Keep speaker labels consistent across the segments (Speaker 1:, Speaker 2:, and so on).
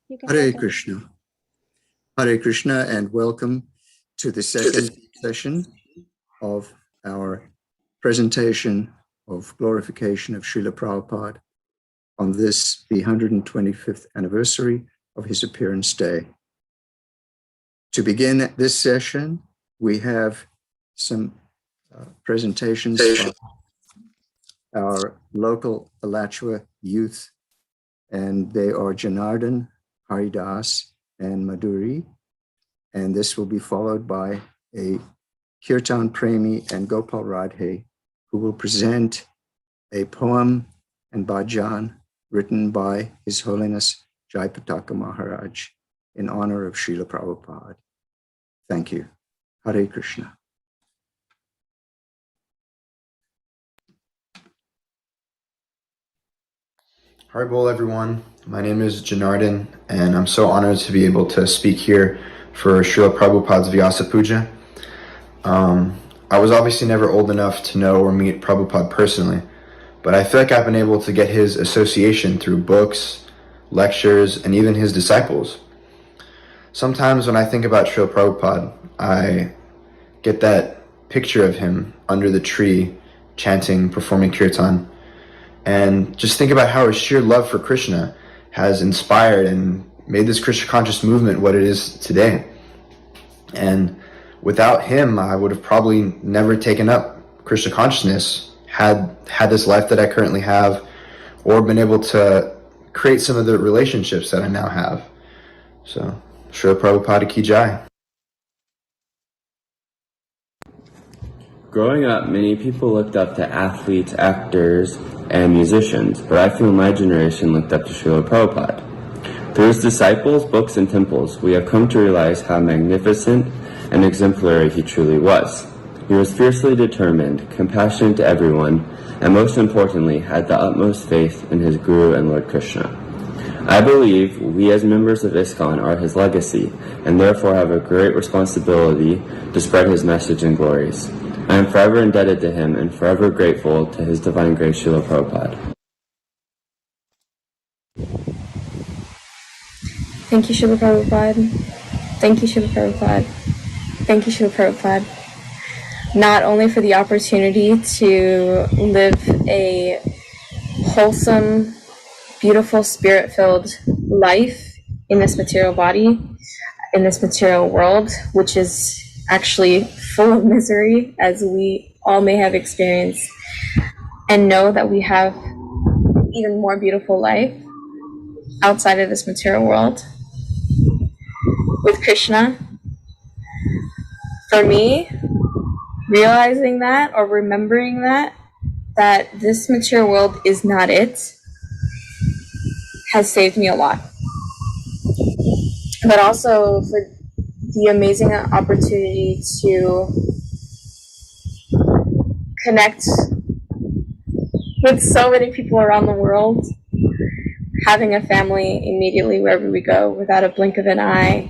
Speaker 1: Hare Krishna. Hare Krishna, and welcome to the second session of our presentation of glorification of Srila Prabhupada on this, the 125th anniversary of his appearance day. To begin this session, we have some presentations from our local Alachua youth, and they are Janardhan, Haridas, and Madhuri. And this will be followed by a Kirtan Premi and Gopal Radhe, who will present a poem and bhajan written by His Holiness Jayapataka Maharaj in honor of Srila Prabhupada. Thank you. Hare Krishna.
Speaker 2: Haribol, everyone. My name is Janardhan, and I'm so honored to be able to speak here for Srila Prabhupada's Vyasa Puja. I was obviously never old enough to know or meet Prabhupada personally, but I feel like I've been able to get his association through books, lectures, and even his disciples. Sometimes when I think about Srila Prabhupada, I get that picture of him under the tree, chanting, performing kirtan, and just think about how his sheer love for Krishna has inspired and made this Krishna conscious movement what it is today. And without him, I would have probably never taken up Krishna consciousness, had this life that I currently have, or been able to create some of the relationships that I now have. So, Srila Prabhupada ki jai.
Speaker 3: Growing up, many people looked up to athletes, actors, and musicians, but I feel my generation looked up to Srila Prabhupada. Through his disciples, books, and temples, we have come to realize how magnificent and exemplary he truly was. He was fiercely determined, compassionate to everyone, and most importantly, had the utmost faith in his Guru and Lord Krishna. I believe we as members of ISKCON are his legacy, and therefore have a great responsibility to spread his message and glories. I am forever indebted to him and forever grateful to His Divine Grace Srila Prabhupada.
Speaker 4: Thank you, Srila Prabhupada. Thank you, Srila Prabhupada. Thank you, Srila Prabhupada. Not only for the opportunity to live a wholesome, beautiful, spirit-filled life in this material body, in this material world, which is actually full of misery, as we all may have experienced, and know that we have even more beautiful life outside of this material world with Krishna. For me, realizing that or remembering that this material world is not it, has saved me a lot. But also for the amazing opportunity to connect with so many people around the world, having a family immediately wherever we go without a blink of an eye,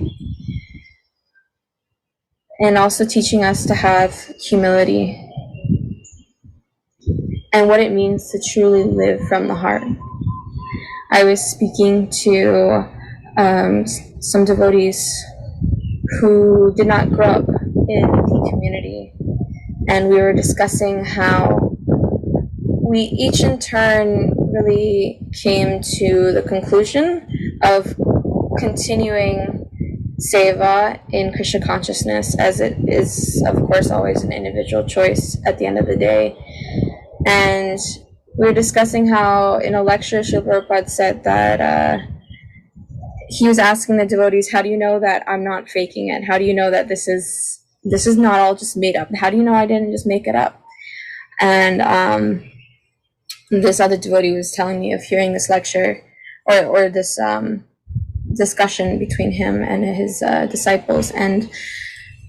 Speaker 4: and also teaching us to have humility and what it means to truly live from the heart. I was speaking to some devotees who did not grow up in the community, and we were discussing how we each in turn really came to the conclusion of continuing seva in Krishna consciousness, as it is, of course, always an individual choice at the end of the day. And we were discussing how in a lecture Srila Prabhupada said that he was asking the devotees, how do you know that I'm not faking it? How do you know that this is not all just made up? How do you know I didn't just make it up? And this other devotee was telling me of hearing this lecture or this discussion between him and his disciples. And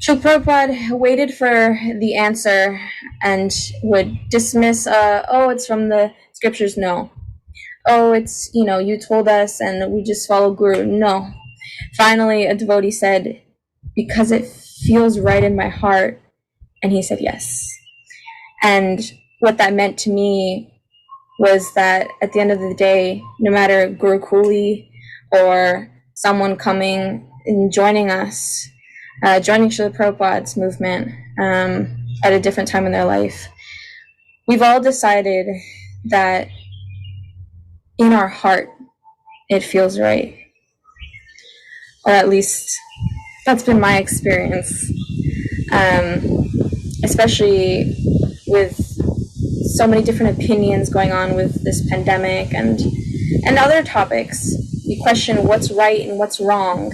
Speaker 4: Srila Prabhupada waited for the answer and would dismiss, oh, it's from the scriptures. No. Oh, it's, you told us and we just follow Guru. No. Finally, a devotee said, because it feels right in my heart. And he said, yes. And what that meant to me was that at the end of the day, no matter Gurukuli or someone coming and joining us, joining Srila Prabhupada's movement at a different time in their life. We've all decided that in our heart it feels right, or at least that's been my experience, especially with so many different opinions going on with this pandemic and other topics. You question what's right and what's wrong,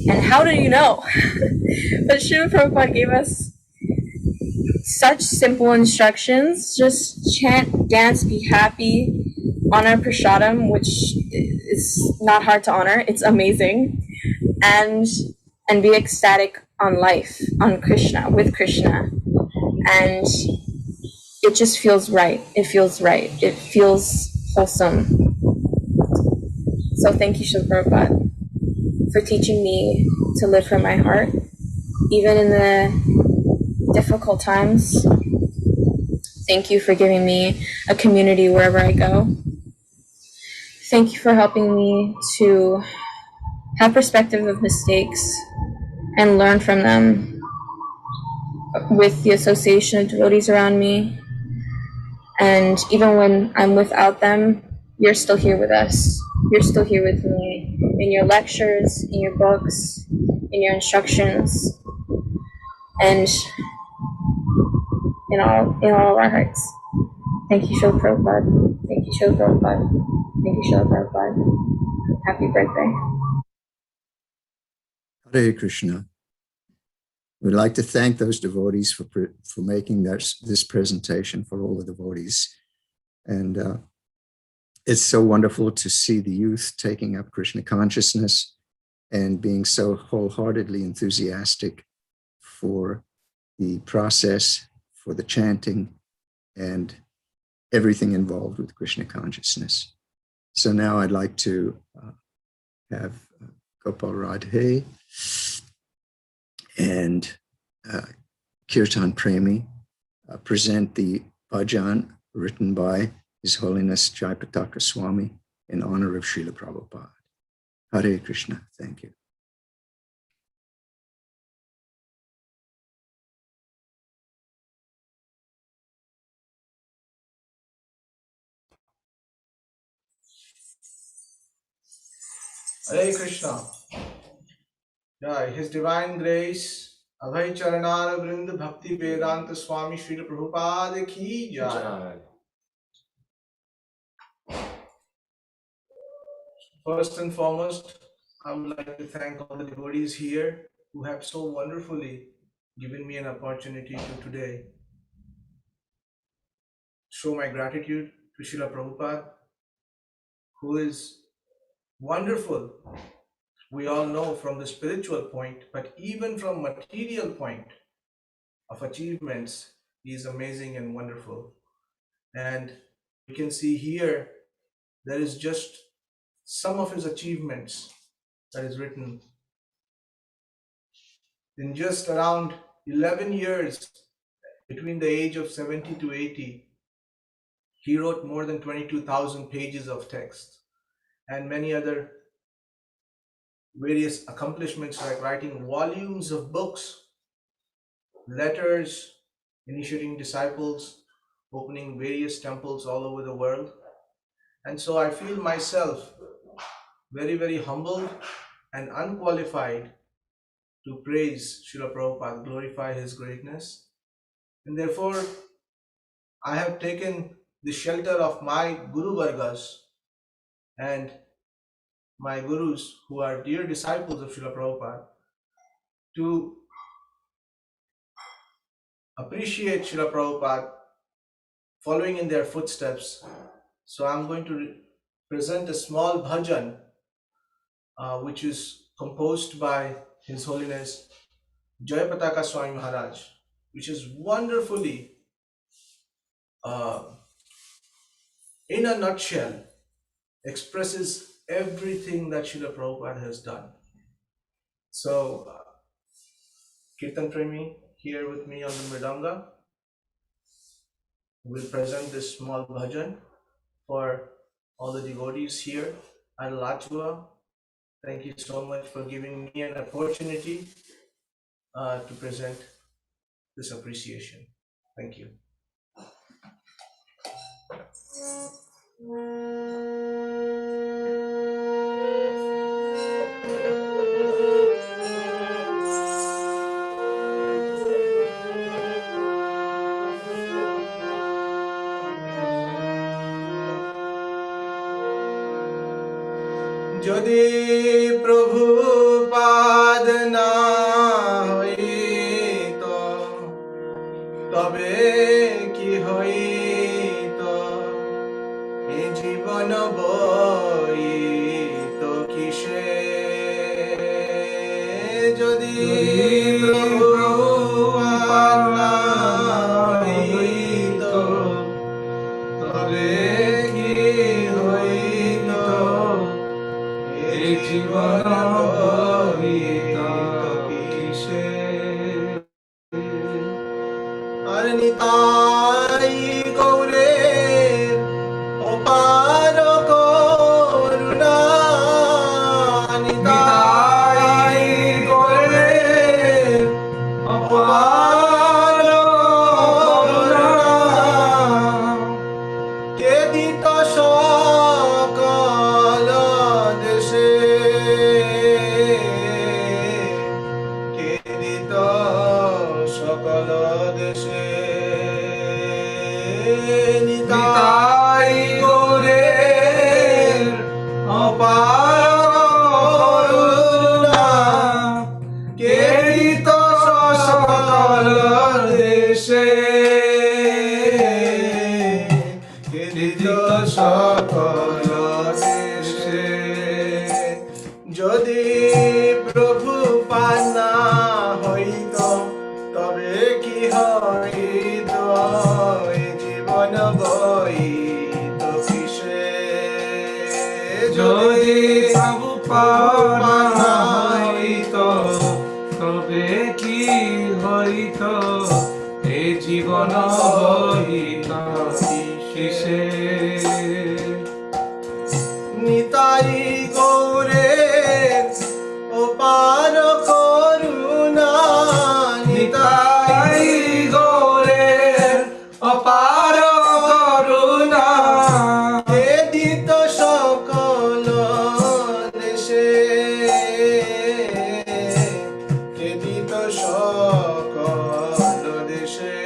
Speaker 4: and how do you know? But Srila Prabhupada gave us such simple instructions: just chant, dance, be happy, honor prasadam, which is not hard to honor. It's amazing, and be ecstatic on life, on Krishna, with Krishna, and it just feels right. It feels right. It feels wholesome. So thank you, Srila Prabhupada, for teaching me to live from my heart, even in the difficult times. Thank you for giving me a community wherever I go. Thank you for helping me to have perspective of mistakes and learn from them with the association of devotees around me. And even when I'm without them, you're still here with us. You're still here with me in your lectures, in your books, in your instructions, and in all of our hearts. Thank you, Srila Prabhupada. Thank you, Srila Prabhupada. Thank you, Srila Prabhupada. Happy birthday.
Speaker 1: Hare Krishna. We'd like to thank those devotees for making this presentation for all the devotees. And it's so wonderful to see the youth taking up Krishna consciousness and being so wholeheartedly enthusiastic for the process, for the chanting, and everything involved with Krishna consciousness. So now I'd like to have Gopal Radhe and Kirtan Premi present the bhajan written by His Holiness Jayapataka Swami in honor of Srila Prabhupada. Hare Krishna. Thank you.
Speaker 5: Hare Krishna. Jai His Divine Grace, Abhay Charanar Vrind Bhakti Vedanta Swami Srila Prabhupada Ki Jai. First and foremost, I would like to thank all the devotees here who have so wonderfully given me an opportunity to today show my gratitude to Srila Prabhupada, who is wonderful. We all know from the spiritual point, but even from material point of achievements, he is amazing and wonderful. And you can see here, there is just some of his achievements that is written. In just around 11 years, between the age of 70 to 80, he wrote more than 22,000 pages of text and many other various accomplishments like writing volumes of books, letters, initiating disciples, opening various temples all over the world. And so I feel myself very, very humbled and unqualified to praise Srila Prabhupada, glorify his greatness. And therefore, I have taken the shelter of my Guru Vargas and my Gurus, who are dear disciples of Srila Prabhupada, to appreciate Srila Prabhupada, following in their footsteps. So I'm going to present a small bhajan, which is composed by His Holiness Jayapataka Swami Maharaj, which is wonderfully, in a nutshell, expresses everything that Srila Prabhupada has done. So, Kirtan Premi here with me on the Mridanga will present this small bhajan for all the devotees here at Lachua Thank you so much for giving me an opportunity to present this appreciation. Thank you. যদি প্রভুপাদ না হইত তবে কি হইত এ জীবন বইত কিসে যদি প্রভুপাদ না হইত তবে কি হইত জীবন বহিত কিসে আর নিতাই গৌরে অপার করুণা নিতাই গৌরে অপার করুণা কে দিত সকল দেশে সকল দেশে নিতাই গৌরে অপার করুণা কে দিত সকল দেশে কে দিত সকল দেশে যদি প্রভু পানা হইত তবে কি হইত এ জীবন বইত কিসে যদি প্রভু পানা হইত তবে কি হইত এ জীবন বইত কিসে নিতাই গৌরে অপার করুণা নিতাই গৌরে অপার করুণা কে দিত সকল দেশে কে দিত সকল দেশে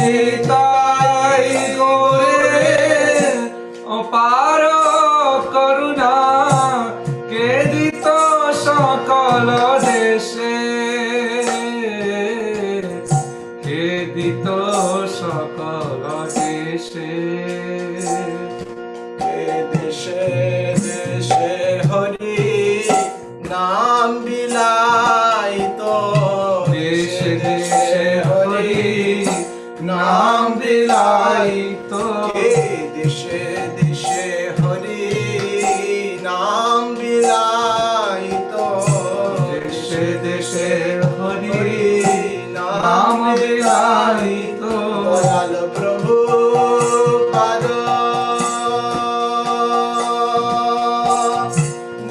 Speaker 5: নিতাই গৌরে অপার করুণা কে দিত সকল দেশে কে দিত সকল দেশে কে দেশে দেশে হরি নাম বিলাইত দেশে দেশে হরি নাম বিলাইত কে দেশে দেশে হরি নাম বিলাইত দেশে দেশে হরি নাম বিলাইত দয়াল প্রভু পাদ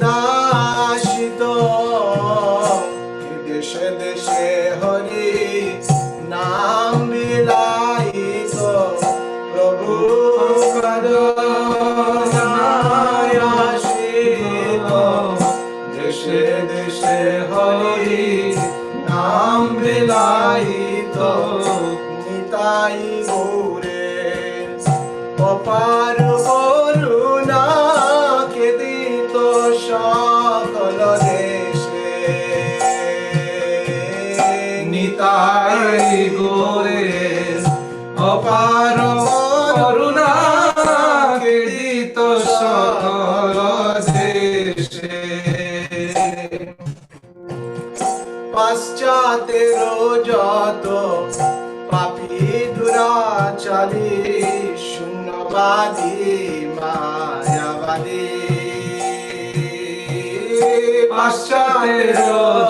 Speaker 5: নাশিত দেশে দেশে হরি নাম বিলাইত প্রভু পাদ নাশিত দেশে দেশে হরি নাম বিলাইত নিতাই গৌরে অপার করুণা কে দিত সকল দেশে নিতাই গৌরে অপার করুণা কে দিত সকল দেশে পাশ্চাতের যত পাপী দুরাচারী শূন্যবাদী মায়াবাদী পাশ্চাতের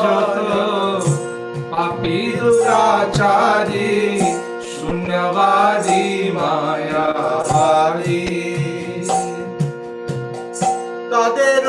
Speaker 5: যত পাপী দুরাচারী শূন্যবাদী মায়াবাদী তাদের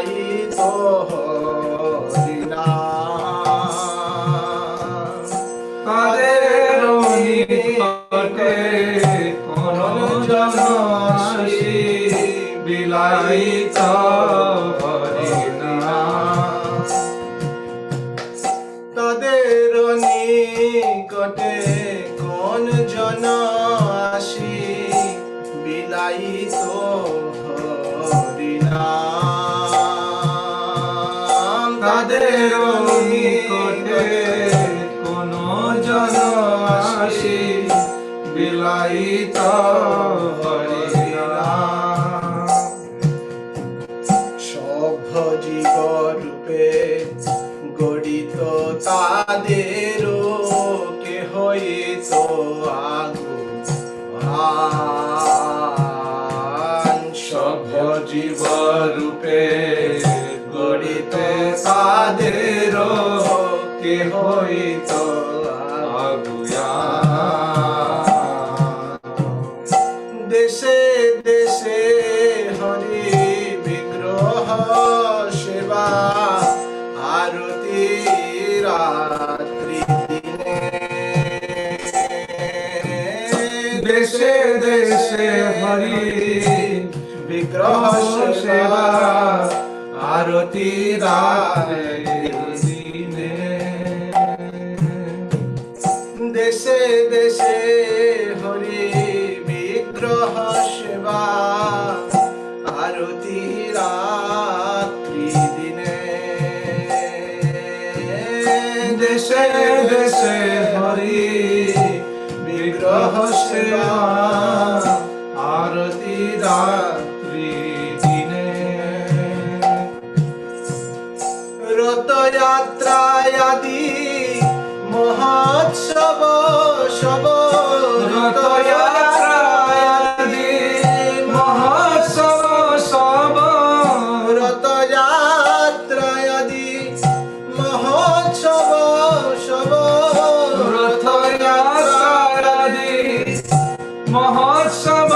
Speaker 5: বিলায়িত হরিনাম। তাদের নিকটে কোন জন আসি বিলায়িত হরিনাম। তাদের নিকটে কোন জন আসি বিলায়িত হরিনাম। তাদের নিকটে কোন জন আসি বিলায়িত হরিনাম। সভ্য জীব রূপে গড়িত তাদের কে হইত আগুয়ান। সভ্য জীব রূপে গড়িত তাদের কে হইত আগুয়ান। দেশে দেশে হরি বিগ্রহ সেবা আরতি রাত্রি দিনে। দেশে দেশে হরি বিগ্রহ সেবা আরতি রাত্রি দিনে। দেশে দেশে হরি বিগ্রহ সেবা আরতি রাত্রি দিনে। দেশে দেশে হরি বিগ্রহ সেবা আরতি রাত্রি দিনে। রথযাত্রায় আদি মহোৎসব সব। রথযাত্রায় আদি মহোৎসব সব। রথযাত্রায় আদি মহোৎসব সব। রথযাত্রায় আদি মহোৎসব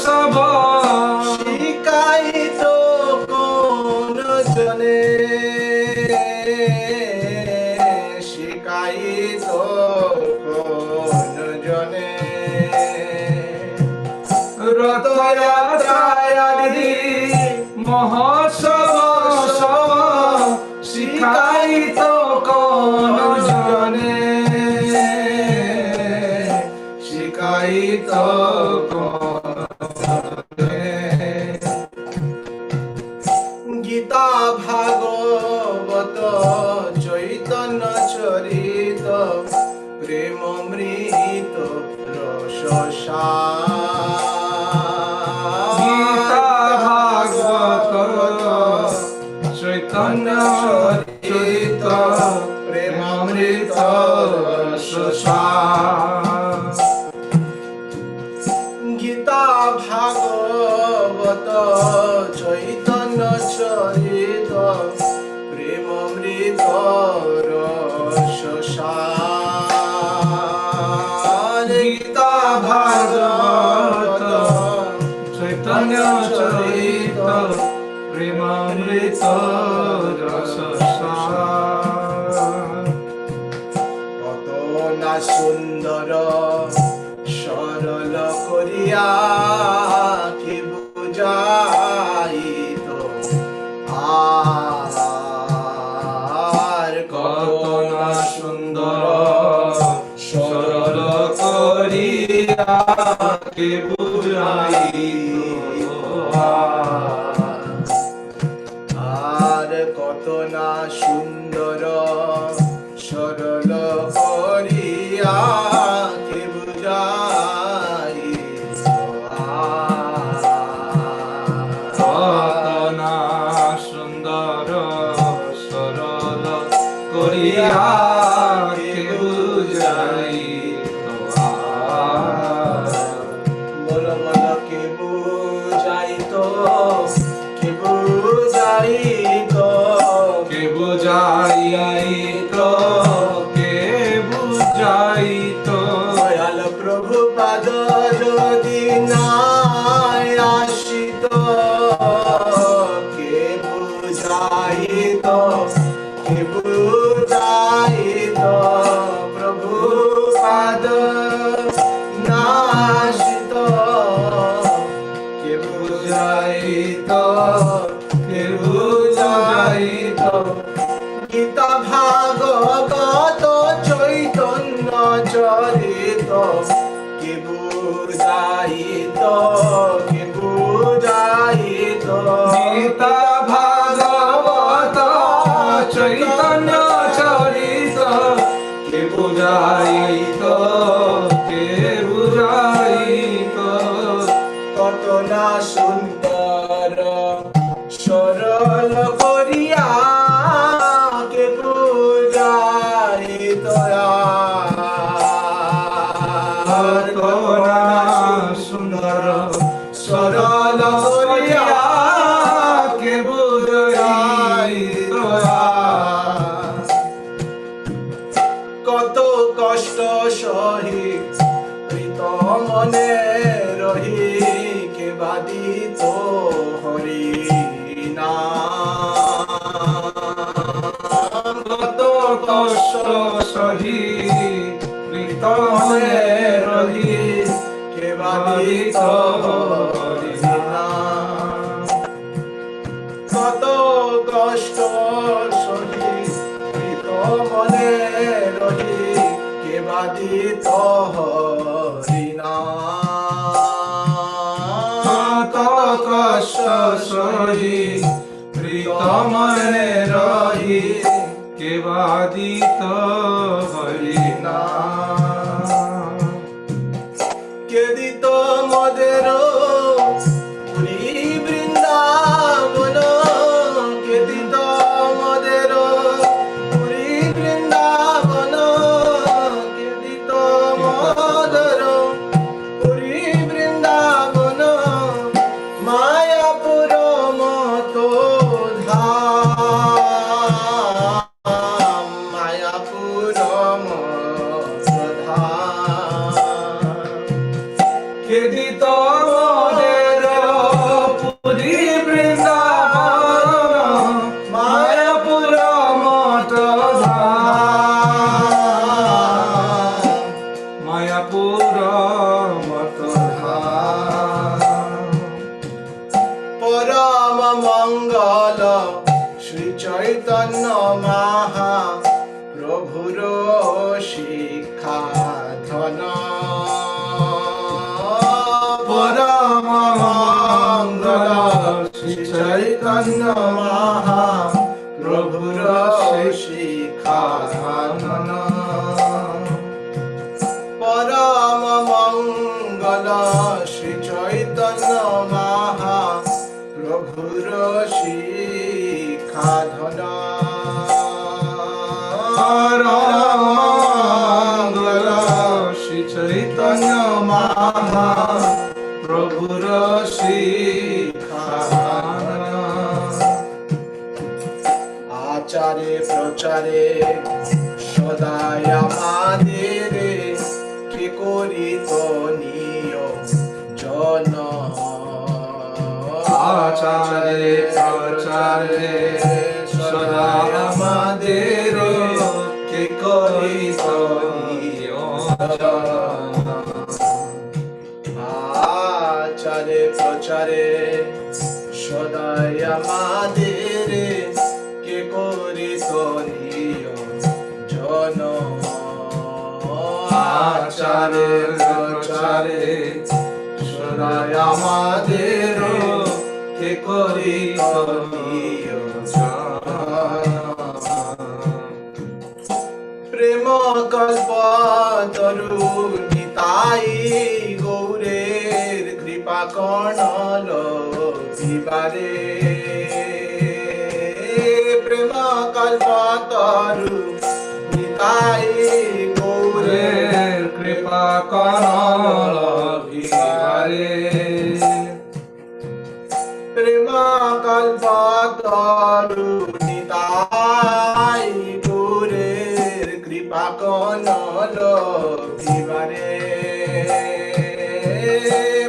Speaker 5: সব। শিকায়িত কোন জনে শিকায়িত কোন জনে। রথযাত্রায় আদি মহোৎসব সব। শিকায়িত কোন জনে শিকায়িত কোন জনে। গীতা ভাগবত চৈতন্য চরিত প্রেমমৃত রসসার। গীতা ভাগবত চৈতন্য চরিত প্রেমমৃত রসসার। গীতা ভাগবত চৈতন্য চরিত প্রেমমৃত রসসার। গীতা ভাগবত চৈতন্য চরিত প্রেমমৃত রসসার। কত না সুন্দর সরল করিয়া কি বুঝাইত আর। কত না সুন্দর সরল করিয়া কি বুঝাইত আর। কত না সুন্দর সরল করিয়া কে বুঝাইত কত না সুন্দর সরল করিয়া কে বুঝাইত। বল বল কে বুঝাইত কে বুঝাইত কে বুঝাইত কে বুঝাইত। দয়াল প্রভুপাদ যদি নাই আসিত কে বুঝাইত। বুঝাইত কে বুঝাইত প্রভুপাদ নাশিত কে বুঝাইত কে বুঝাইত গীতা ভাগবত চৈতন্য চরিত কে বুঝাইত কে বুঝাইত
Speaker 6: গীতা ভাগবত চৈতন্য চরিত কে বুঝাইত কে বুঝাইত
Speaker 5: কত না সুন্দর সরল করিয়া কে বুঝাইত
Speaker 6: কত না সুন্দর
Speaker 5: সরল করিয়া
Speaker 6: কে বুঝাইত
Speaker 5: কত কষ্ট সহি মনে রহি কে বাদিত হরি নাম
Speaker 6: কত কষ্ট সহি প্রীত মনে রহি
Speaker 5: কে বাদিত হরি নাম কত কষ্ট সহি প্রীত মনে রহি কে বাদিত হরি
Speaker 6: কত কষ্ট সহি প্রীত মনে রহি কে বাদিত হরি নাম
Speaker 5: কে দিত মদের পুরী বৃন্দাবন কে দিত মদের পুরী বৃন্দাবন কে দিত মদের পুরী বৃন্দাবন মায়াপুর মতো ধাম মায়াপুর মতো ধাম
Speaker 6: কে দিত মদের পুরী বৃন্দাবন মায়াপুর মত ধাম মায়াপুর মত ধাম
Speaker 5: পরম মঙ্গল শ্রী চৈতন্য মহা প্রভুর শিক্ষা ধন পরম মঙ্গল শ্রী চৈতন্য মহা প্রভুর শিক্ষা ধন পরম মঙ্গল শ্রী চৈতন্য মহা প্রভুর শিক্ষা ধন
Speaker 6: পরম মঙ্গল শ্রী চৈতন্য মহা প্রভুর শিক্ষা
Speaker 5: আচারে প্রচারে সদাই আমাদের কে করিত নিয়ম জন
Speaker 6: আচারে প্রচারে সদা আমাদের কে করিত
Speaker 5: আচারে প্রচারে সদাই আমাদের কে করিত নিয়ম জন
Speaker 6: আচারে প্রচারে সদা আমাদের কে করিত
Speaker 5: প্রেম কল্প তরু নিতাই গৌরের কৃপা কর্ণল বিবারে প্রেম কল্প তরু নিতাই গৌরের
Speaker 6: কৃপা কর্ণল বিহারে
Speaker 5: প্রেম কল্প তরু নিতাই গৌরের কৃপা কর্ণল বিবারে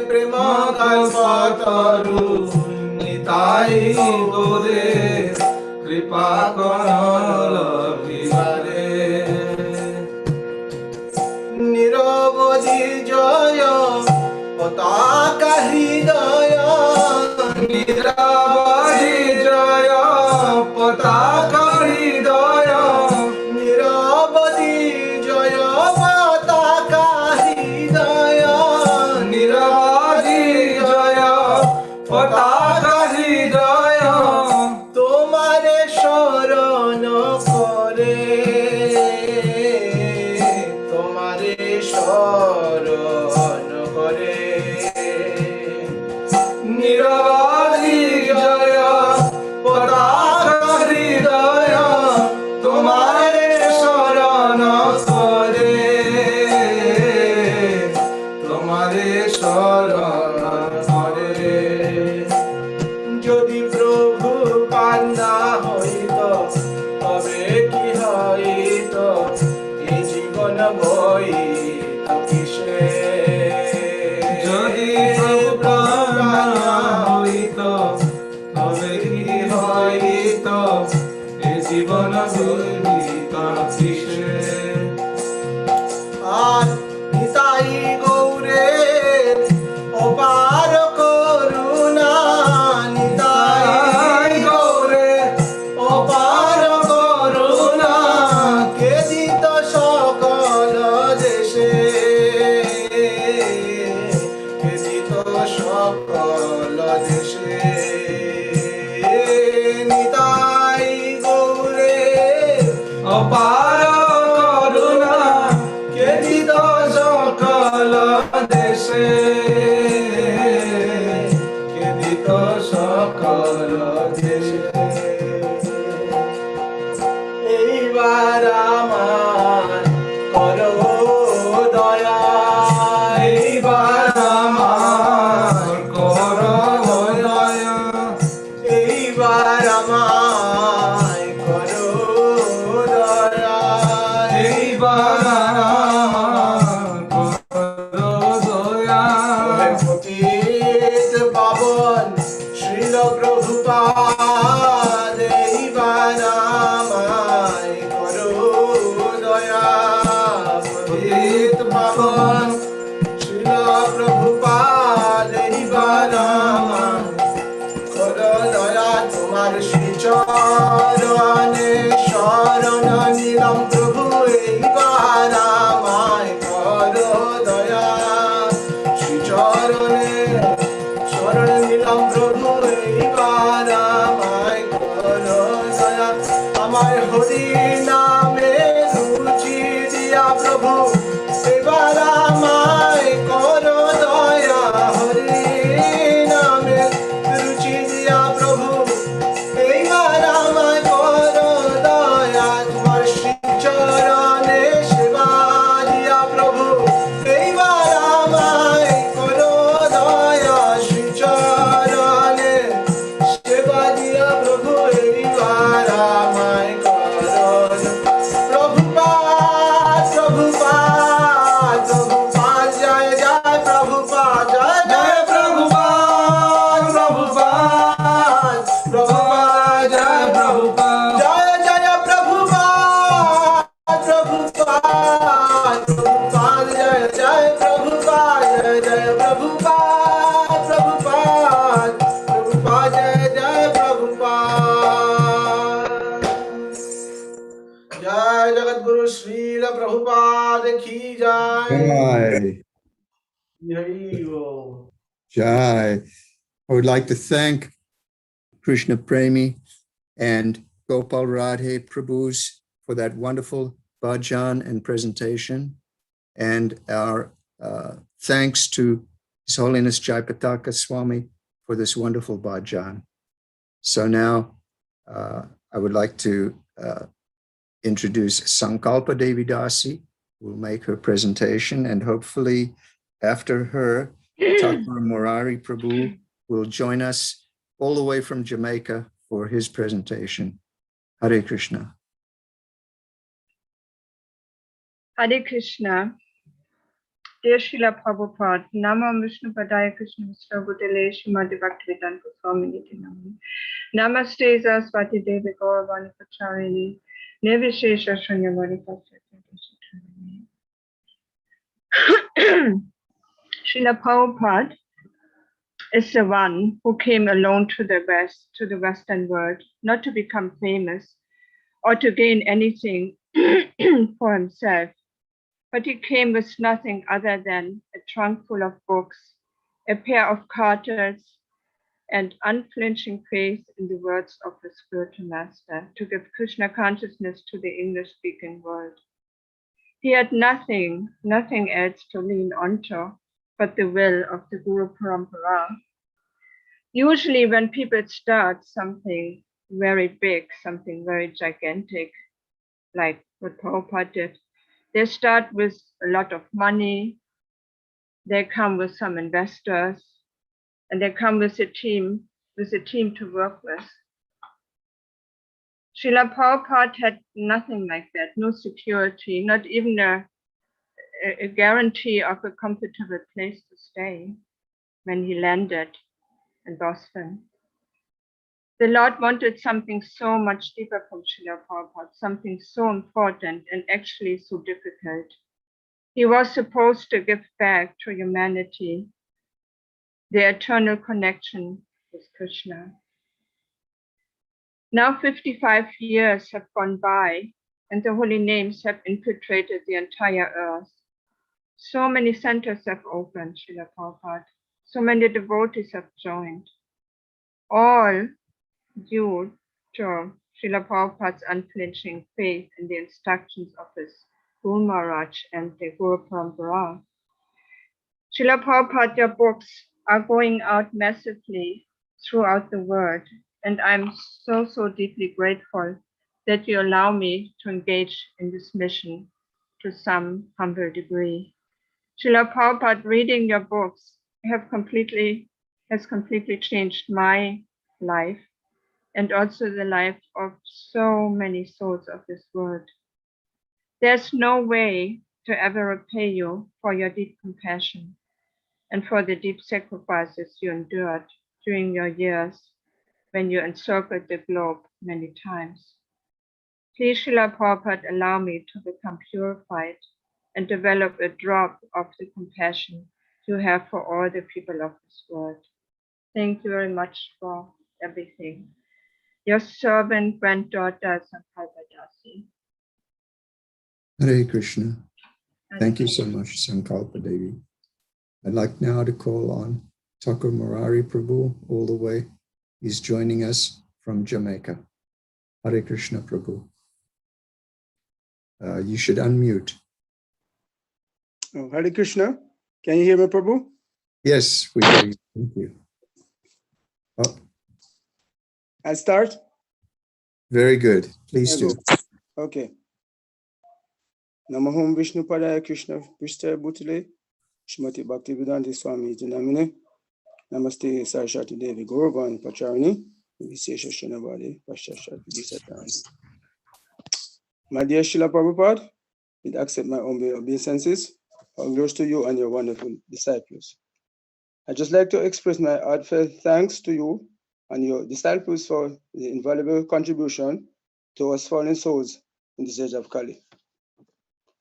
Speaker 5: প্রেম কল্প তরু
Speaker 6: নিতাই গৌরে কৃপা কর লভিবারে
Speaker 5: নিরবধি জয় পতাকা হৃদয়
Speaker 6: নিরবধি জয় পতাকা হৃদয়
Speaker 5: নিরবধি জয় পতাকা হৃদয়
Speaker 6: নিরবধি জয় পতাকা হৃদয়
Speaker 5: তোমারে শরণ করে তোমারে শরণ করে
Speaker 6: নিরবধি জয় পতাকা হৃদয় তোমারে শরণ করে তোমারে শরণ করে
Speaker 5: যদি প্রভু পান্না হইত তবে কি হইত এই জীবন বইত কিসে
Speaker 6: যদি প্রভু হইত তবে কি হইত এ জীবন বইত কিসে
Speaker 5: আর নিতাই গৌরে অপার করুণা নিতাই গৌরে অপার করুণা কে দিত সকল দেশে কে দিত সকল দেশে নিতাই গৌরে
Speaker 6: অপার করুণা কে দিত সকল দেশে কে দিত সকল দেশে
Speaker 5: এইবার আমার করো দয়া
Speaker 6: এইবার আমার কর দয়া
Speaker 5: এইবার আমায় করো দয়া
Speaker 6: এইবার আমার কর দয়া
Speaker 5: পতিত পাবন শ্রীল প্রভুপাদ এইবার আমায় করো দয়া পতিত পাবন শ্রীল প্রভুপাদ এইবার আমায় করো দয়া তোমার শ্রীচরণে শরণ নিলাম প্রভু এইবার আমায় করো দয়া শ্রীচরণে শরণ নিলাম প্রভু এইবার আমায় করো দয়া আমায় হরি নামে রুচি দিয়া প্রভু এবার আমায় করো দয়া হরি নামে রুচি দিয়া প্রভু এইবার আমায় করো দয়া তোমার শ্রীচরণে সেবা দিয়া প্রভু এইবার আমায় করো দয়া শ্রীচরণে সেবা দিয়া প্রভু এইবার আমায় করো প্রভুপাদ প্রভুপাদ প্রভুপাদ জয় জয় প্রভুপাদ জয় জয় প্রভুপাদ প্রভুপাদ প্রভুপাদ জয়
Speaker 6: প্রভুপাদ
Speaker 5: জয় জয় প্রভুপাদ প্রভুপাদ প্রভুপাদ জয় জয় প্রভুপাদ জয় জয় প্রভুপাদ প্রভুপাদ প্রভুপাদ জয় জয় প্রভুপাদ जय जगत गुरु श्रील प्रभुपाद की जय
Speaker 1: Jai,
Speaker 5: हरि बोल।
Speaker 1: Jai. I would like to thank Krishna Premi and Gopal Radhe Prabhus for that wonderful bhajan and presentation, and our thanks to His Holiness Jaipataka Swami for this wonderful bhajan. So now I would like to introduce Sankalpa Devi Dasi, who will make her presentation, and hopefully after her, Thakur Murari Prabhu will join us all the way from Jamaica for his presentation. Hare Krishna.
Speaker 7: Hare Krishna. Dear Srila Prabhupada, Namam Vishnu Padaya Krishna Vishnu Bhutale Srimati Bhaktivedanta Swamini Namo. Namaste Saraswati Devi Gauravani Pacharini Nirvishesha Shunyamani Pacharini. Srila Prabhupada is the one who came alone to the West, to the Western world, not to become famous or to gain anything for himself. But he came with nothing other than a trunk full of books, a pair of carters, and unflinching faith in the words of the spiritual master to give Krishna consciousness to the English-speaking world. He had nothing else to lean onto but the will of the Guru Parampara. Usually when people start something very big, something very gigantic, like what Prabhupada did, they start with a lot of money, they come with some investors, and they come with a team to work with. Srila Prabhupada had nothing like that, no security, not even a guarantee of a comfortable place to stay when he landed in Boston. The Lord wanted something so much deeper from Srila Prabhupada, something so important and actually so difficult. He was supposed to give back to humanity the eternal connection with Krishna. Now 55 years have gone by and the holy names have infiltrated the entire earth. So many centers have opened, Srila Prabhupada. So many devotees have joined. All due to Srila Prabhupada's unflinching faith in the instructions of his Guru Maharaj and the Guru Parampara. Srila Prabhupada, your books are going out massively throughout the world, and I'm so deeply grateful that you allow me to engage in this mission to some humble degree. Srila Prabhupada, reading your books has completely changed my life and also the life of so many souls of this world. There's no way to ever repay you for your deep compassion and for the deep sacrifices you endured during your years when you encircled the globe many times. Please, Srila Prabhupada, allow me to become purified and develop a drop of the compassion you have for all the people of this world. Thank you very much for everything. Your servant granddaughter, Sankalpadasi.
Speaker 1: Hare Krishna. Thank you so much, Sankalpa Devi. I'd like now to call on Thakur Murari Prabhu all the way. He's joining us from Jamaica. Hare Krishna Prabhu. You should unmute.
Speaker 8: Oh, Hare Krishna. Can you hear me, Prabhu?
Speaker 1: Yes, we hear you. Thank you. Oh,
Speaker 8: I'll start?
Speaker 1: very good. Please do.
Speaker 8: Okay. Namahom Vishnu Padaya Krishna Vishta Bhutale Shrimati Bhaktivedanta Swami Janamine Namaste Saraswati Devi Gauravani Pacharini Vishesha Shanavadi Pashashat Visatani. My dear Srila Prabhupada, it accept my humble obeisances. All glories to you and your wonderful disciples. I'd just like to express my heartfelt thanks to you and your disciples for the invaluable contribution to us fallen souls in this age of Kali.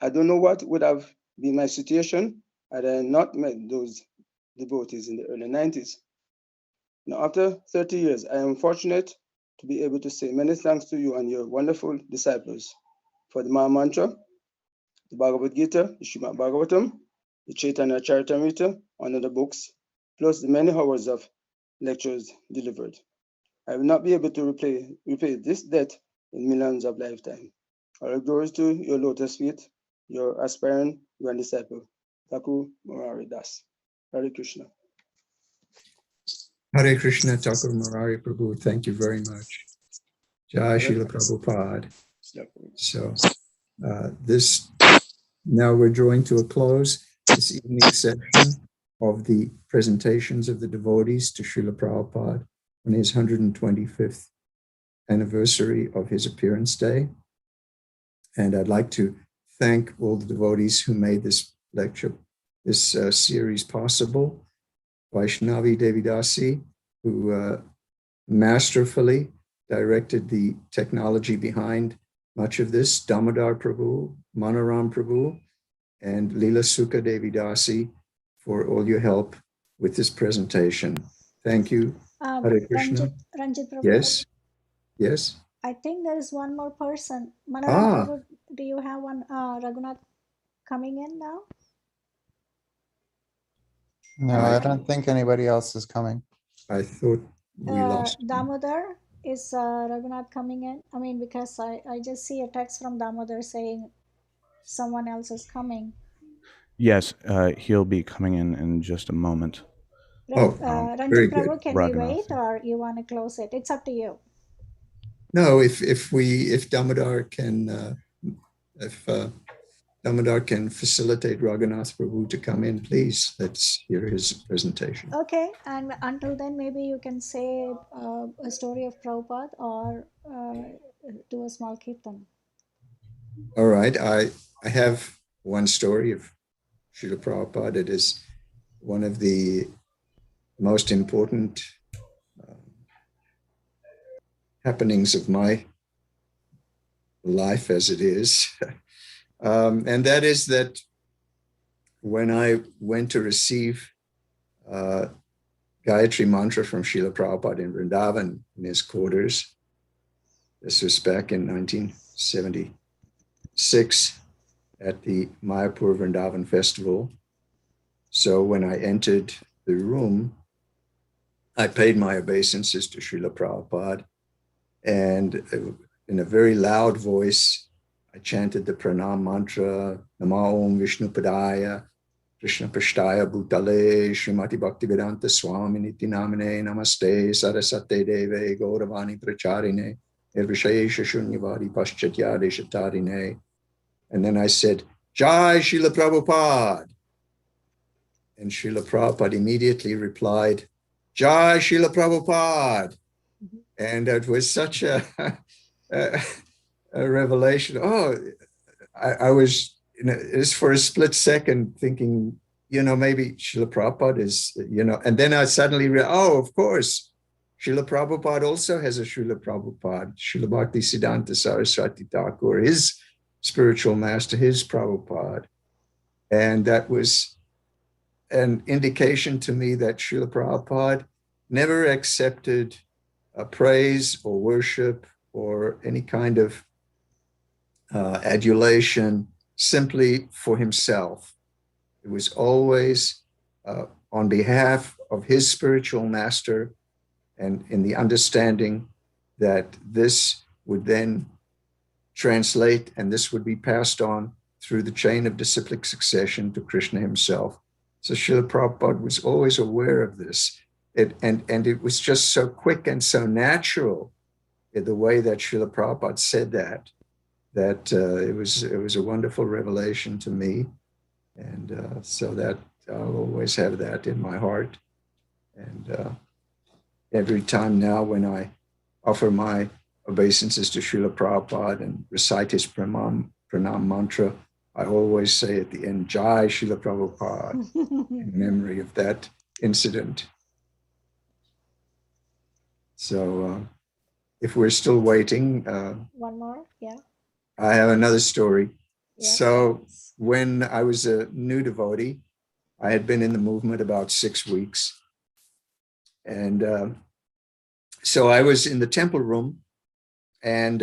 Speaker 8: I don't know what would have been my situation had I not met those devotees in the early 90s. Now, after 30 years, I am fortunate to be able to say many thanks to you and your wonderful disciples for the Maha Mantra, the Bhagavad Gita, the Srimad Bhagavatam, the Chaitanya Charitamrita, and other books, plus the many hours of lectures delivered. I will not be able to repay this debt in millions of lifetimes. All glories to your lotus feet, your aspiring grand disciple, Thakur Murari Das. Hare Krishna.
Speaker 1: Hare Krishna Thakur Murari Prabhu. Thank you very much. Jai Srila Prabhupada. So now we're drawing to a close this evening's session of the presentations of the devotees to Srila Prabhupada on his 125th anniversary of his appearance day. And I'd like to thank all the devotees who made this lecture this series possible. Vaishnavi Devidasi, who masterfully directed the technology behind much of this, Damodar Prabhu, Manoram Prabhu, and Leela Sukha Devidasi for all your help with this presentation. Thank you. Hare Krishna.
Speaker 9: Ranjit Prabhu.
Speaker 1: Yes, yes.
Speaker 9: I think there is one more person. Manoram
Speaker 1: Ah.
Speaker 9: Prabhu, do you have one Raghunath coming in now?
Speaker 10: No, I don't think anybody else is coming.
Speaker 1: I thought we lost him.
Speaker 9: Damodar, is Raghunath coming in? I mean, because I just see a text from Damodar saying someone else is coming.
Speaker 11: Yes, he'll be coming in just a moment.
Speaker 1: Oh, very
Speaker 9: Ranjit
Speaker 1: good.
Speaker 9: Prabhu, can we
Speaker 11: Raghunath.
Speaker 9: wait or you want to close it? It's up to you.
Speaker 1: No, if Damodar can Damodar can facilitate Raghunath Prabhu to come in, please, let's hear his presentation.
Speaker 9: Okay, and until then, maybe you can say a story of Prabhupada or do a small kirtan.
Speaker 1: All right, I have one story of Srila Prabhupada. It is one of the most important happenings of my life as it is. And that is that when I went to receive Gayatri Mantra from Srila Prabhupada in Vrindavan in his quarters, this was back in 1976 at the Mayapur Vrindavan Festival. So when I entered the room, I paid my obeisances to Srila Prabhupada, and in a very loud voice, I chanted the pranam mantra, Nama Om Vishnu Padaya, Krishna Pashtaya Bhutale, Srimati Bhaktivedanta Swami Niti Namane, Namaste, Sarasate Deve, Gauravani Pracharine, Nirvishayesha Shunyavadi Paschatyade Shatarine. And then I said, Jai Srila Prabhupada. And Srila Prabhupada immediately replied, Jai Srila Prabhupada. And it was such a revelation. Oh, I was, just for a split second thinking, maybe Srila Prabhupada is, and then I suddenly realized, oh, of course, Srila Prabhupada also has a Srila Prabhupada, Srila Bhakti Siddhanta Saraswati Thakur, his spiritual master, his Prabhupada. And that was an indication to me that Srila Prabhupada never accepted praise or worship or any kind of adulation simply for himself. It was always on behalf of his spiritual master, and in the understanding that this would then translate and this would be passed on through the chain of disciplic succession to Krishna himself. So Srila Prabhupada was always aware of this. And it was just so quick and so natural in the way that Srila Prabhupada said that it was a wonderful revelation to me. And so that I'll always have that in my heart. And every time now when I offer my obeisances to Srila Prabhupada and recite his pranam mantra, I always say at the end, Jai Srila Prabhupada, in memory of that incident. So if we're still waiting.
Speaker 9: One more, yeah.
Speaker 1: I have another story.
Speaker 9: Yes.
Speaker 1: So when I was a new devotee, I had been in the movement about 6 weeks. And so I was in the temple room, and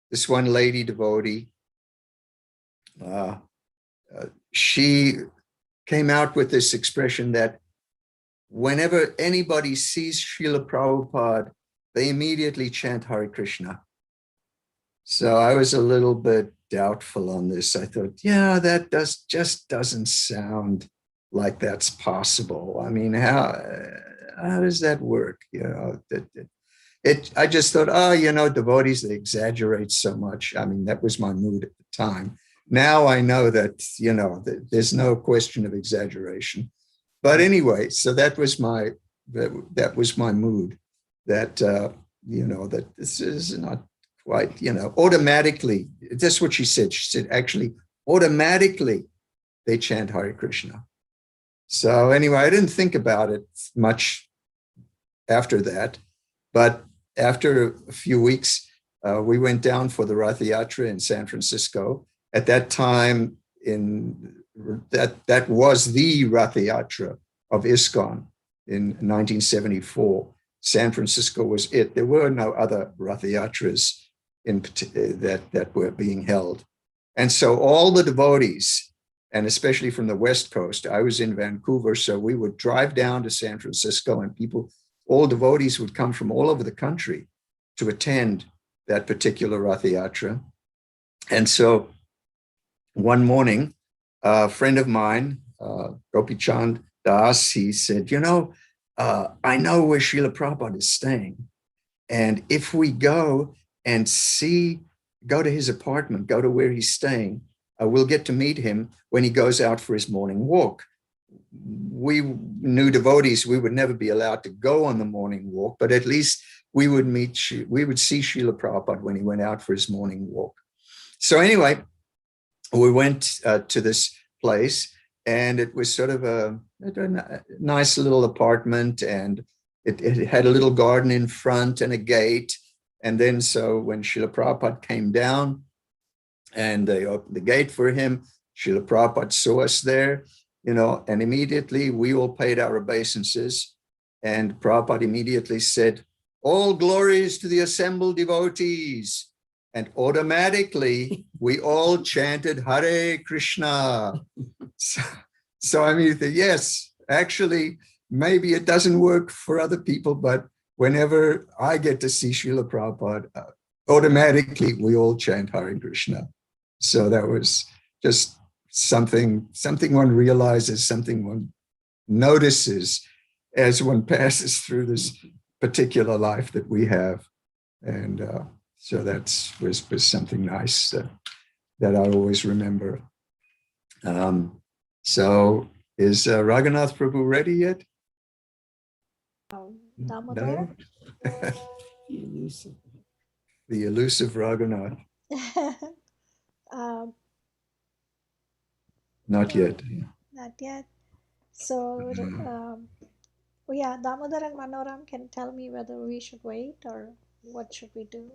Speaker 1: this one lady devotee, she came out with this expression that whenever anybody sees Srila Prabhupada, they immediately chant Hare Krishna. So I was a little bit doubtful on this. I thought, yeah, that just doesn't sound like that's possible. I mean, how does that work? I just thought, devotees, they exaggerate so much. I mean, that was my mood at the time. Now I know that, there's no question of exaggeration. But anyway, so that was my mood, that, that this is not quite, automatically, that's what she said. She said, actually, automatically, they chant Hare Krishna. So anyway, I didn't think about it much after that, but after a few weeks, we went down for the Rath Yatra in San Francisco. At that time, that was the Rath Yatra of ISKCON in 1974. San Francisco was it. There were no other Rath Yatras that were being held. And so all the devotees, and especially from the West Coast, I was in Vancouver, so we would drive down to San Francisco, and all devotees would come from all over the country to attend that particular Rath Yatra. And so one morning, a friend of mine, Gopi Chand Das, he said, I know where Srila Prabhupada is staying. And if we go and go to his apartment, go to where he's staying, we'll get to meet him when he goes out for his morning walk. We new devotees, we would never be allowed to go on the morning walk, but at least we would see Srila Prabhupada when he went out for his morning walk. So anyway, we went to this place, and it was sort of a nice little apartment, and it had a little garden in front and a gate. And then so when Srila Prabhupada came down and they opened the gate for him, Srila Prabhupada saw us there, and immediately we all paid our obeisances. And Prabhupada immediately said, "All glories to the assembled devotees." And automatically we all chanted Hare Krishna. So I mean, yes, actually, maybe it doesn't work for other people, but whenever I get to see Srila Prabhupada, automatically we all chant Hare Krishna. So that was just something one realizes, something one notices as one passes through this particular life that we have. And so that was something nice that I always remember. So is Raghunath Prabhu ready yet?
Speaker 9: Damodar?
Speaker 1: No? The elusive Raghunath. Not yet.
Speaker 9: Not yet. So, yeah, Damodar and Manoram can tell me whether we should wait or what should we do.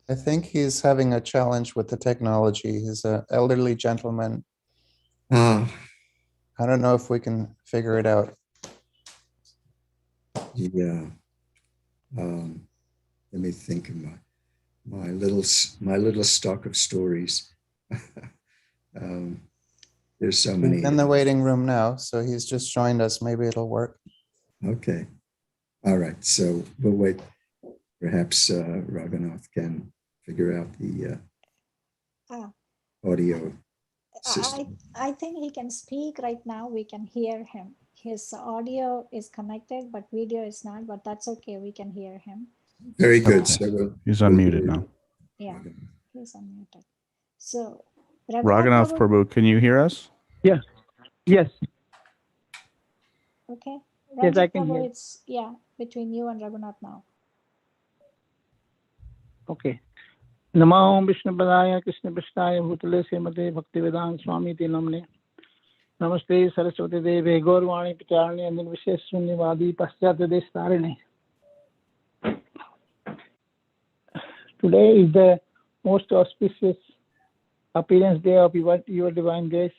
Speaker 10: I think he's having a challenge with the technology. He's an elderly gentleman. I don't know if we can figure it out.
Speaker 1: Yeah. Let me think of my little stock of stories. There's so many.
Speaker 10: He's in the waiting room now, so he's just joined us. Maybe it'll work.
Speaker 1: Okay. All right. So we'll wait. Perhaps Raghunath can figure out the audio system.
Speaker 9: I think he can speak right now. We can hear him. His audio is connected, but video is not, but that's okay. We can hear him.
Speaker 1: Very good.
Speaker 11: Okay.
Speaker 1: So
Speaker 11: He's unmuted now.
Speaker 9: Yeah, he's unmuted. So,
Speaker 11: Raghunath Prabhu, can you hear us?
Speaker 12: Yes. Yes.
Speaker 9: Okay.
Speaker 12: Yes, I can
Speaker 9: Prabhu,
Speaker 12: hear.
Speaker 9: it's between you and Raghunath now.
Speaker 12: Okay. Namo Vishnu Padaya Krishna Prasthaya Bhutale Srimate Bhaktivedanta Swami Te Namne Namaste Saraswati Deve Gaurvani Pacharani and Vishesh Sunyavadi Paschat Desh Tarine. Today is the most auspicious appearance day of your divine grace.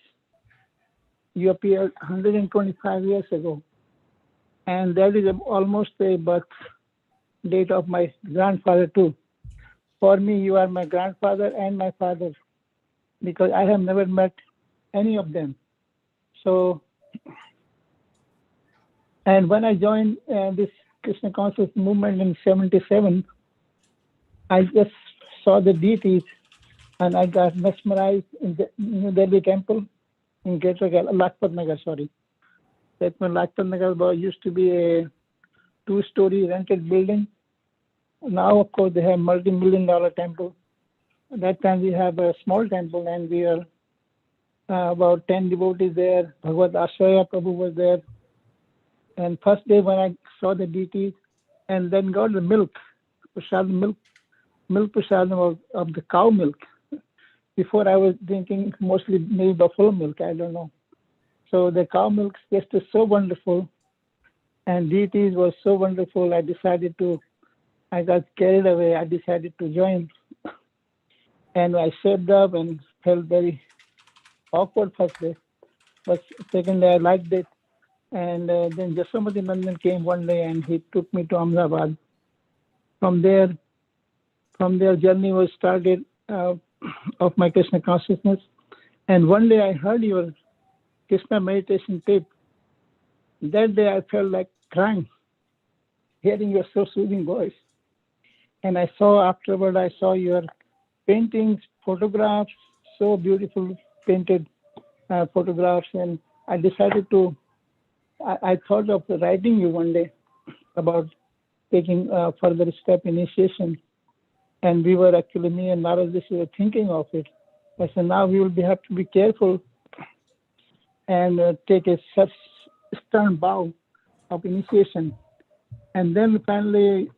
Speaker 12: You appeared 125 years ago, and that is almost the birth date of my grandfather too. For me, you are my grandfather and my father, because I have never met any of them. So, and when I joined this Krishna conscious movement in '77, I just saw the deities, and I got mesmerized in the New Delhi temple in Greater Lajpat Nagar. Sorry, that when Lajpat Nagar used to be a 2-story rented building. Now, of course, they have multi-million-dollar temple. At that time, we have a small temple, and we are about 10 devotees there. Bhagavad Ashwaya Prabhu was there. And first day when I saw the deities, and then got the milk prasadam of the cow milk. Before I was drinking mostly maybe buffalo milk, I don't know. So the cow milk tasted so wonderful, and deities was so wonderful. I got carried away. I decided to join, and I shaped up and felt very awkward first day, but second day I liked it. And then Jaswamati Nandan came one day and he took me to Ahmedabad. From there, journey was started of my Krishna consciousness. And one day I heard your Krishna meditation tape. That day I felt like crying, hearing your so soothing voice. And afterward, I saw your paintings, photographs, so beautiful painted photographs. And I decided I thought of writing you one day about taking further step initiation. And we were actually, me and Naraji were thinking of it. I said, now we will have to be careful and take a such stern vow of initiation. And then finally,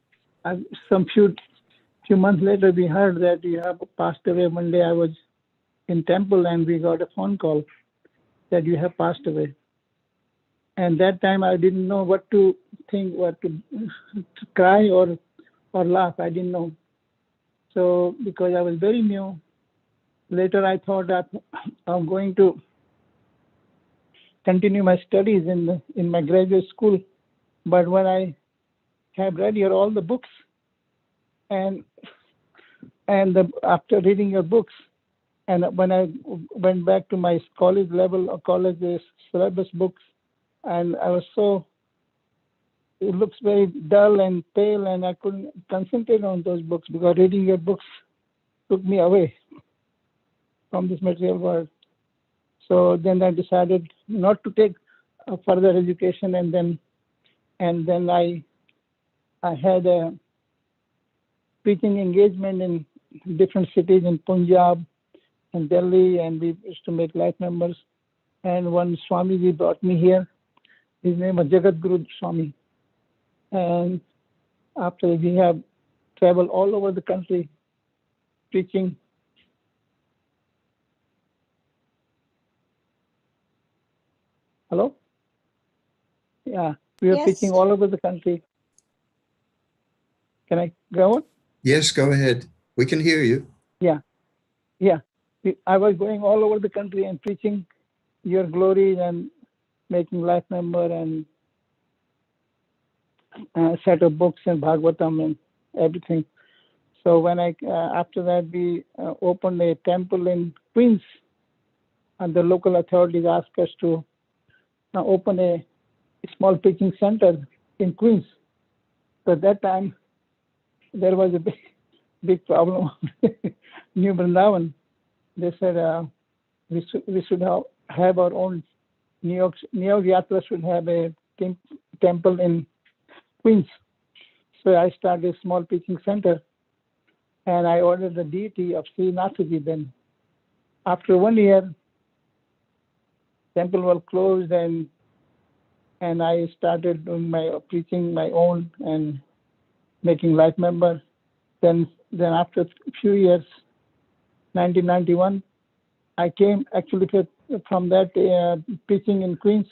Speaker 12: some few months later, we heard that you have passed away. One day I was in temple and we got a phone call that you have passed away. And that time I didn't know what to think, what to cry or laugh. I didn't know. So because I was very new, later I thought that I'm going to continue my studies in my graduate school. But when I have read all the books, and after reading your books, and when I went back to my college level or college syllabus books, and it looks very dull and pale, and I couldn't concentrate on those books because reading your books took me away from this material world. So then I decided not to take further education, and then I had a preaching engagement in different cities in Punjab and Delhi, and we used to make life members. And one Swamiji brought me here. His name was Jagat Guru Swami. And after we have traveled all over the country preaching. Hello? Yeah, we were preaching all over the country. Can I go on?
Speaker 1: Yes, go ahead. We can hear you.
Speaker 12: Yeah. I was going all over the country and preaching your glories and making life member and set of books and Bhagavatam and everything. So when after that we opened a temple in Queens, and the local authorities asked us to open a small preaching center in Queens. So at that time there was a big problem. New Vrindavan. They said we should have our own. New York Yatra should have a temple in Queens. So I started a small preaching center, and I ordered the deity of Srinathji. Then, after 1 year, temple was closed, and I started doing my preaching my own and making life members. Then after a few years, 1991, I came actually from that preaching in Queens.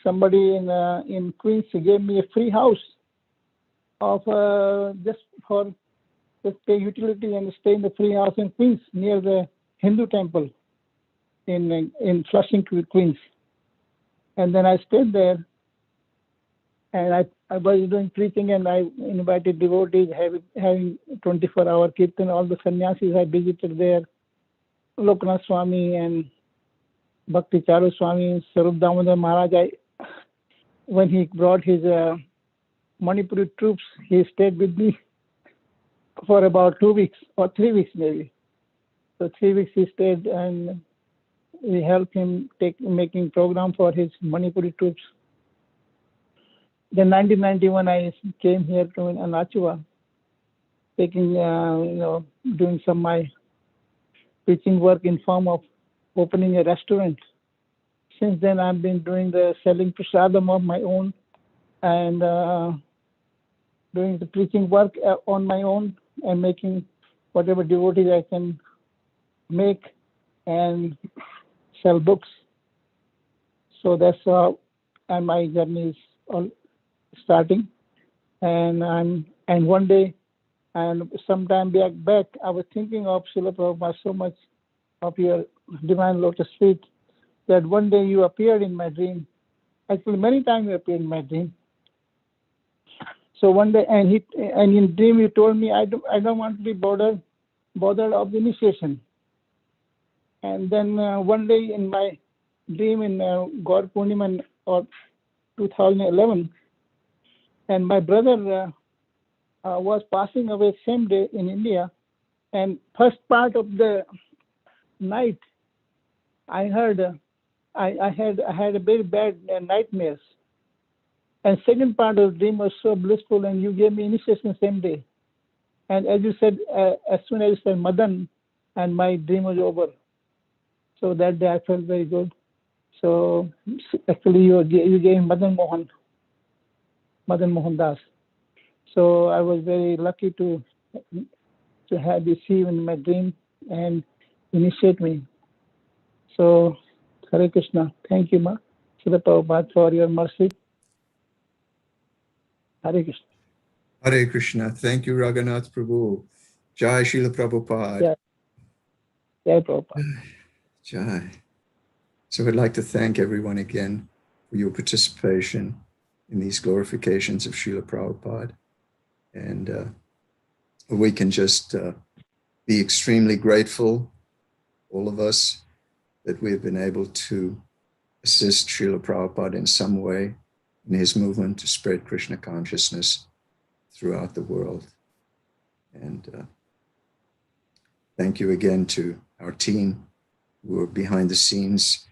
Speaker 12: Somebody in Queens gave me a free house of just pay utility and stay in the free house in Queens near the Hindu temple in Flushing, Queens. And then I stayed there, and I was doing preaching, and I invited devotees, having 24-hour kirtan. All the sannyasis I visited there, Lokanath Swami and Bhakti Charu Swami, Sarup Damodar Maharaj. When he brought his Manipuri troops, he stayed with me for about 2 weeks or 3 weeks maybe. So 3 weeks he stayed, and we helped him making program for his Manipuri troops. Then 1991 I came here to Anachua, taking doing some my preaching work in form of opening a restaurant. Since then I've been doing the selling prasadam of my own, and doing the preaching work on my own, and making whatever devotees I can make and sell books. So that's how and my journey is all starting. And one day, and sometime back, I was thinking of Srila Prabhupada so much of your divine lotus feet that one day you appeared in my dream. Actually, many times you appeared in my dream. So one day, and in dream you told me I don't want to be bothered of the initiation. And then one day in my dream in God Purnima or 2011, and my brother was passing away same day in India, and first part of the night I heard I had a very bad nightmares, and second part of the dream was so blissful, and you gave me initiation same day. And as you said, as soon as you said Madan, and my dream was over. So that day I felt very good. So actually you gave Madan Mohan Das. So I was very lucky to have received in my dream and initiate me. So Hare Krishna. Thank you, Ma. Srila Prabhupada, for your mercy. Hare Krishna.
Speaker 1: Hare Krishna. Thank you, Raghunath Prabhu. Jai Srila Prabhupada.
Speaker 12: Jai, Jai Prabhupada.
Speaker 1: Jai. So I'd like to thank everyone again for your participation in these glorifications of Srila Prabhupada. And we can just be extremely grateful, all of us, that we've been able to assist Srila Prabhupada in some way in his movement to spread Krishna consciousness throughout the world. And thank you again to our team who are behind the scenes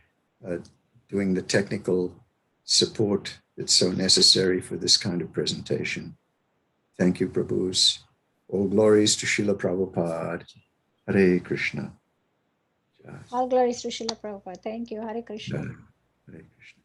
Speaker 1: doing the technical support that's so necessary for this kind of presentation. Thank you, Prabhus. All glories to Srila Prabhupada. Hare Krishna.
Speaker 9: All glories to Srila Prabhupada. Thank you. Hare Krishna.
Speaker 1: Hare Krishna.